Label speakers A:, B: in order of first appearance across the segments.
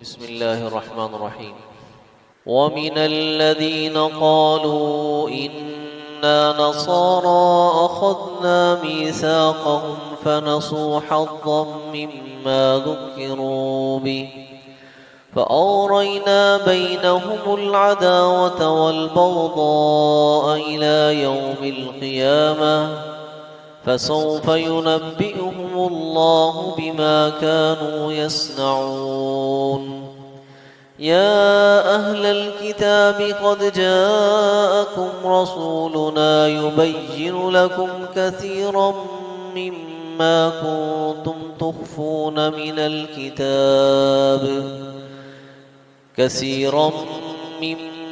A: बिस्मिल्लाहिर्रहमानिर्रहीम। वमिनल्लज़ीना क़ालू इन्ना नसारा अख़ज़ना मीसाक़हुम फ़नसू हज़्ज़म मिम्मा ज़ुक्किरू बिहि फ़अग़रयना बैनहुमुल अदावत वल बग़दाअ इला यौमिल क़ियामह फसौफ युनब्बिउहुमुल्लाहु बिमा कानू यस्नऊन। या अहलल किताबि क़द जाअकुम रसूलुना युबय्यिनु लकुम कसीरम मिम्मा कुन्तुम तुख़्फ़ून मिनल किताब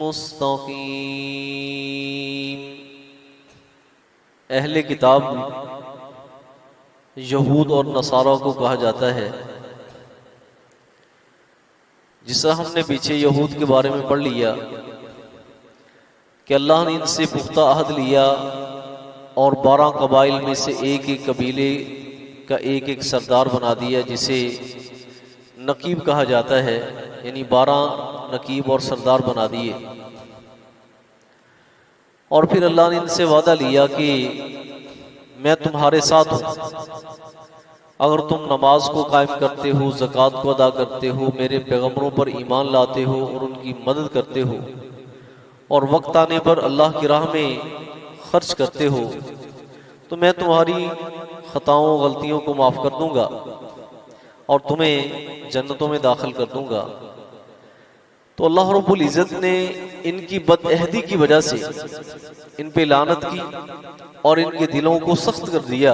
A: मुस्तकीम। अहले किताब यहूद और नसारा को कहा जाता है। जिसा हमने पीछे यहूद के बारे में पढ़ लिया कि अल्लाह ने इनसे पुख्ता अहद लिया और 12 कबाइल में से एक एक कबीले का एक एक सरदार बना दिया, जिसे नकीब कहा जाता है। यानी 12 नकीब और सरदार बना दिए। और फिर अल्लाह ने इनसे वादा लिया कि मैं तुम्हारे साथ हूँ अगर तुम नमाज को कायम करते हो, ज़कात को अदा करते हो, मेरे पैगम्बरों पर ईमान लाते हो और उनकी मदद करते हो और वक्त आने पर अल्लाह की राह में खर्च करते हो, तो मैं तुम्हारी खताओं गलतियों को माफ़ कर दूंगा और तुम्हें जन्नतों में दाखिल कर दूंगा। तो अल्लाह रब्बुल इज़्ज़त ने इनकी बदअहदी की वजह से इन पे लानत की और इनके दिलों को सख्त कर दिया,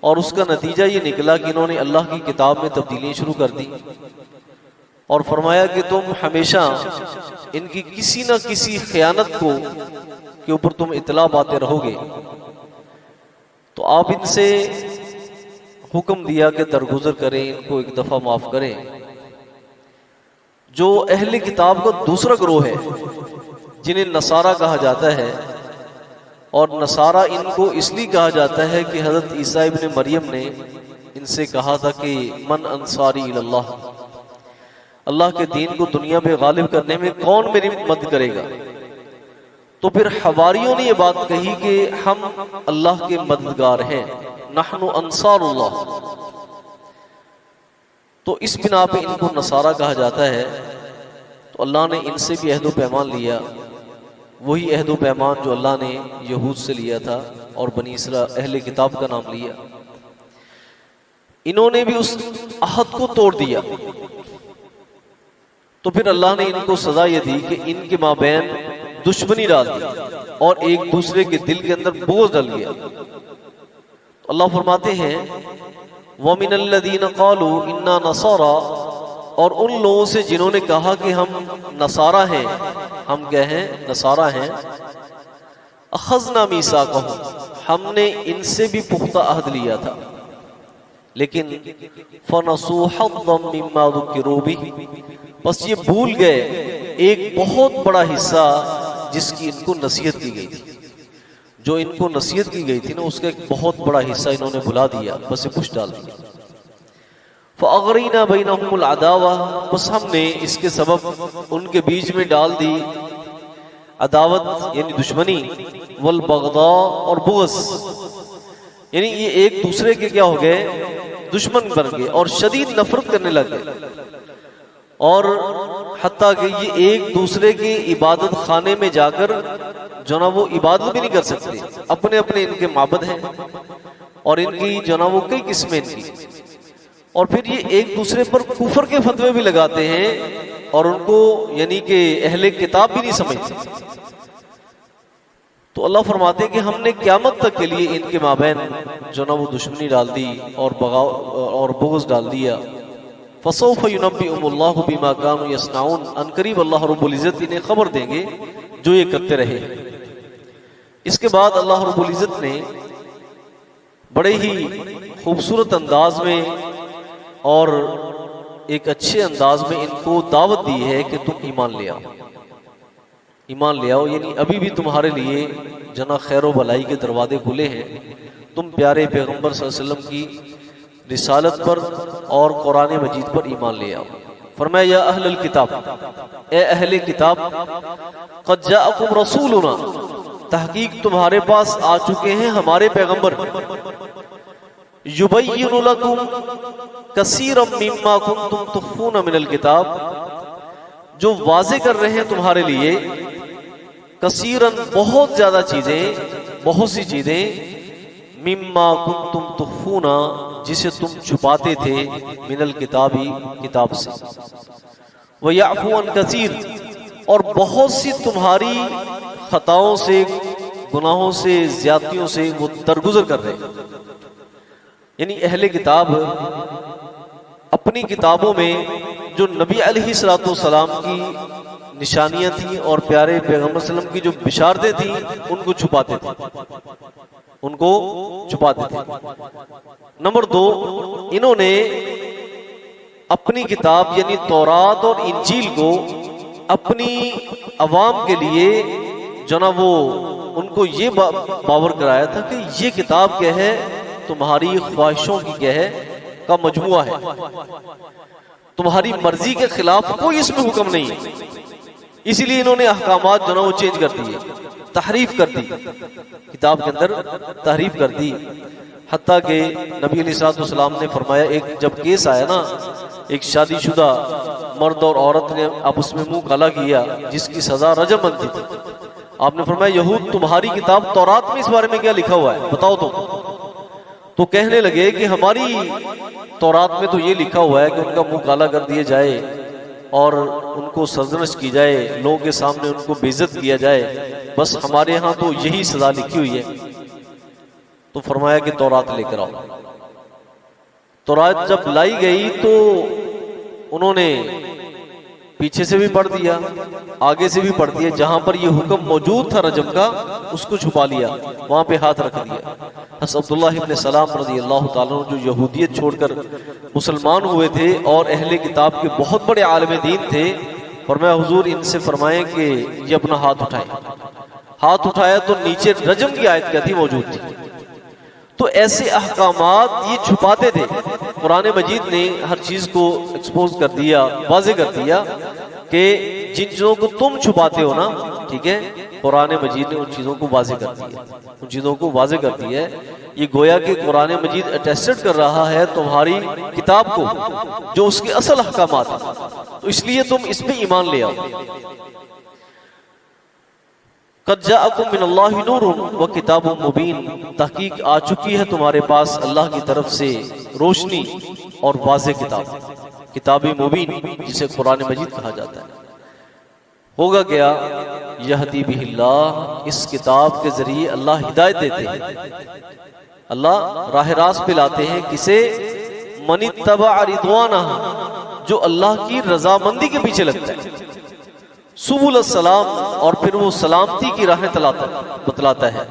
A: और उसका नतीजा ये निकला कि इन्होंने अल्लाह की किताब में तब्दीलियाँ शुरू कर दी और फरमाया कि तुम हमेशा इनकी किसी न किसी खयानत को के ऊपर तुम इत्तला पाते रहोगे। तो आप इनसे हुक्म दिया कि दरगुजर करें, इनको एक दफ़ा माफ़ करें। जो अहले किताब का दूसरा ग्रोह है जिन्हें नसारा कहा जाता है, और नसारा इनको इसलिए कहा जाता है कि हज़रत ईसा इब्न मरियम ने इनसे कहा था कि मन अंसारी इल्लाह, अल्लाह के दीन को दुनिया में गालिब करने में कौन मेरी मदद करेगा। तो फिर हवारियों ने ये बात कही कि हम अल्लाह के मददगार हैं, नहनु अंसारुल्लाह। तो इस बिना पे इनको नसारा कहा जाता है। तो अल्लाह ने इनसे भी अहद व पैमान लिया, वही अहद व पैमान जो अल्लाह ने यहूद से लिया था और बनी इसराइल अहले किताब का नाम लिया। इन्होंने भी उस अहद को तोड़ दिया। तो फिर अल्लाह ने इनको सजा ये दी कि इनके माबैन दुश्मनी डाल दी और एक दूसरे के दिल के अंदर बोझ डल गया। तो अल्लाह फरमाते हैं वमिनल्लज़ीना क़ालू इन्ना नसारा, और उन लोगों से जिन्होंने कहा कि हम नसारा हैं, हम क्या हैं, नसारा हैं। अख़ज़ना मीसाक़हुम, हमने इनसे भी पुख्ता अहद लिया था, लेकिन फ़नसू हज़्ज़म मिम्मा ज़ुक्किरू बिहि, बस ये भूल गए एक बहुत बड़ा हिस्सा जिसकी इनको नसीहत की गई थी। जो इनको नसीहत की गई थी ना, उसका एक बहुत बड़ा हिस्सा इन्होंने भुला दिया, बस ये पुश डाल दिया। फ़अग़रयना बैनहुमुल अदावा, बस हमने इसके सबब उनके बीच में डाल दी अदावत यानी दुश्मनी, वल बग़दा और बुग़्ज़, यानी ये एक दूसरे के क्या हो गए, दुश्मन बन गए और शदीद नफरत करने लगे। और हत्ता कि ये एक दूसरे के इबादत खाने में जाकर जो ना वो इबादत भी नहीं कर सकते। अपने अपने इनके माबद हैं और इनकी जो ना वो कई किस्में इनकी, और फिर ये एक दूसरे पर कुफर के फतवे भी लगाते हैं और उनको यानी कि अहले किताब भी नहीं समझते। तो अल्लाह फरमाते हैं कि हमने क़यामत तक के लिए इनके माबैन जो ना वो दुश्मनी डाल दी और बगाव और बुग़्ज़ डाल दिया। फसौफ युनब्बिउहुमुल्लाहु बिमा कानू यसनाउन, अनकरीब अल्लाह रब्बुल इज़्ज़त इन्हें खबर देंगे जो ये करते रहे। इसके बाद अल्लाह रब्बुल इज़्ज़त ने बड़े ही खूबसूरत अंदाज में और एक अच्छे अंदाज में इनको दावत दी है कि तुम ईमान ले आओ, ईमान ले आओ। यानी अभी भी तुम्हारे लिए जना खैर व भलाई के दरवाजे खुले हैं, तुम प्यारे पैगंबर सल्लल्लाहु अलैहि वसल्लम की रिसालत पर और कुरान मजीद पर ईमान ले आओ। फरमाया या अहलल किताब, ए अहले किताब, क़द जाअकुम रसूलुना, तहकीक तुम्हारे पास आ चुके हैं हमारे पैगंबर, युबय्यिनु लकुम कसीरम मिम्मा कुंतुम तुख्फूना मिनल किताब, जो वाज़े कर रहे हैं तुम्हारे लिए कसीरन बहुत ज्यादा चीजें, बहुत सी चीजें, मिम्मा कुंतुम तुख्फूना जिसे तुम छुपाते थे, मिनल किताबी किताब से, व याफू अन कसीर, और बहुत सी तुम्हारी खताओं से, गुनाहों से, ज्यादतियों से वो दरगुजर कर रहे हैं। यानी अहले किताब अपनी किताबों में जो नबी अलैहिस्सलातु वस्सलाम की निशानियां थी और प्यारे पैगंबर सल्लल्लाहु अलैहि वसल्लम की जो बिशारतें थी उनको छुपाते थे, उनको छुपाते थे। नंबर 2, इन्होंने अपनी किताब यानी तौरात और इंजील को अपनी अवाम के लिए जो ना वो उनको ये बावर कराया था कि ये किताब क्या है, तुम्हारी ख्वाहिशों की क्या है का मजमुआ है, तुम्हारी मर्जी के खिलाफ कोई इसमें हुक्म नहीं है। इसीलिए इन्होंने अहकामात जो ना वो चेंज कर दिए, तहरीफ कर दी, किताब के अंदर तहरीफ कर दी। हत्ता के नबी अलैहिस्सलातु वस्सलाम ने फरमाया, एक जब केस आया ना, एक शादीशुदा मर्द और औरत ने आपस में मुंह काला किया जिसकी सजा रजम बनती थी, आपने फरमाया यहूद तुम्हारी किताब तौरात में इस बारे में क्या लिखा हुआ है बताओ तो कहने लगे कि हमारी तौरात में तो ये लिखा हुआ है कि उनका मुंह काला कर दिया जाए और उनको सरजनश की जाए, लोगों के सामने उनको बेइज्जत किया जाए, बस हमारे यहाँ तो यही सजा लिखी हुई है। तो फरमाया कि तौरात लेकर आओ। तौरात जब लाई गई तो उन्होंने पीछे से भी पढ़ दिया, आगे से भी पढ़ दिया, जहां पर ये हुक्म मौजूद था रजम का उसको छुपा लिया, वहां पे हाथ रख दिया। अब्दुल्लाह इब्न सलाम रज़ियल्लाहु ताला जो यहूदियत छोड़कर मुसलमान हुए थे और अहले किताब के बहुत बड़े आलिम दीन थे, फरमाया हुजूर इनसे फरमाएं कि ये अपना हाथ उठाएं। हाथ उठाया तो नीचे रजम की आयत क्या थी मौजूद थी। तो ऐसे अहकामात ये छुपाते थे। कुरान मजीद ने हर चीज को एक्सपोज कर दिया, वाज़े कर दिया कि जिन चीजों को तुम छुपाते हो ना, ठीक है, कुरान मजीद ने उन चीजों को वाज़े कर दिया, उन चीजों को वाज़े कर दिया है। ये गोया कि कुरान मजीद अटेस्टेड कर रहा है तुम्हारी किताब को जो उसके असल अहकामात है, तो इसलिए तुम इस पे ईमान ले आओ। क़द जाअकुम मिनल्लाहि नूरुन व किताबुम मुबीन, तहकीक आ चुकी है तुम्हारे पास अल्लाह की तरफ से रोशनी और वाज़े किताब, किताब मुबीन जिसे कुरान मजीद कहा जाता है। होगा क्या, यहदी बिहिल्लाह, इस किताब के जरिए अल्लाह हिदायत देते हैं, अल्लाह राह रास्त पे लाते हैं किसे, मनित्तबा रिदवाना, जो अल्लाह की रजामंदी के पीछे लगता है, सुबुल सलाम, और फिर वो सलामती की राहें बतलाता है।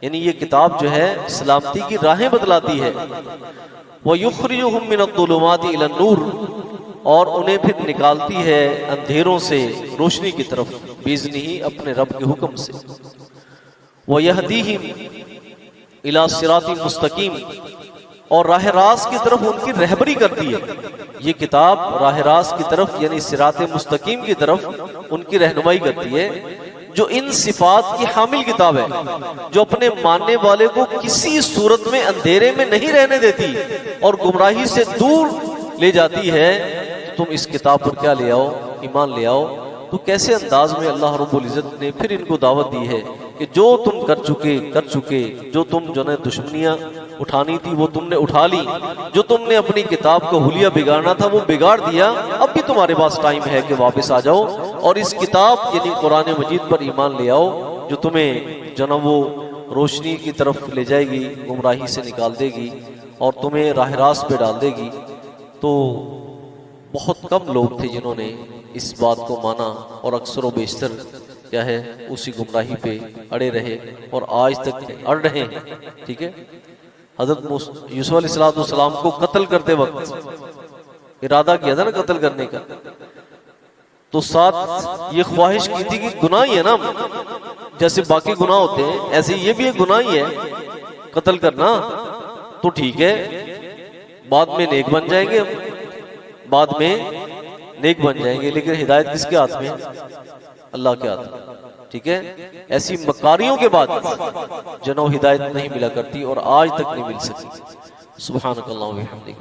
A: यानी ये किताब जो है सलामती की राहें बतलाती है। वह युखरिजुहुम मिनद्दुलुमाति इलन-नूर, और उन्हें फिर निकालती है अंधेरों से रोशनी की तरफ, बिइज़्निही, अपने रब के हुक्म से। वह यहदीहिम इला सिरातिन मुस्तकीम, और राह रास्त की तरफ उनकी रहबरी करती है। ये किताब राह रास्त की तरफ यानी सिराते मुस्तकीम की तरफ उनकी रहनुमाई करती है। जो इन सिफात की हामिल किताब है, जो अपने मानने वाले को किसी सूरत में अंधेरे में नहीं रहने देती और गुमराही से दूर ले जाती है, तो तुम इस किताब पर क्या ले आओ, ईमान ले आओ। तो कैसे अंदाज में अल्लाह रब्बुल इज़्ज़त ने फिर इनको दावत दी है कि जो तुम कर चुके, जो तुम जो ने दुश्मनियां उठानी थी वो तुमने उठा ली, जो तुमने अपनी किताब को हुलिया बिगाड़ना था वो बिगाड़ दिया, अब भी तुम्हारे पास टाइम है कि वापस आ जाओ और इस किताब यानी कुरान मजीद पर ईमान ले आओ जो तुम्हें जो ना वो रोशनी की तरफ ले जाएगी, गुमराही से निकाल देगी और तुम्हें राह रास्त पे डाल देगी। तो बहुत कम लोग थे जिन्होंने इस बात को माना और अक्सर व बेशतर क्या है उसी गुमराही पे अड़े रहे और आज तक अड़ रहे हैं। ठीक है, हजरत यूसुफ अलैहिस्सलाम को कत्ल करते वक्त इरादा किया था ना कत्ल करने का, तो साथ ये ख्वाहिश की थी कि गुनाह ही है ना, जैसे बाकी गुनाह होते हैं ऐसे ये भी एक गुनाह ही है कत्ल करना। तो ठीक है, बाद में नेक बन जाएंगे, बाद में नेक बन जाएंगे, लेकिन हिदायत किसके हाथ में? अल्लाह के हाथ में। ठीक है, ऐसी मकारियों के बाद जनो हिदायत नहीं मिला करती और आज तक नहीं मिल सकी। सुब्हानकल्लाह व बिहम्दिक।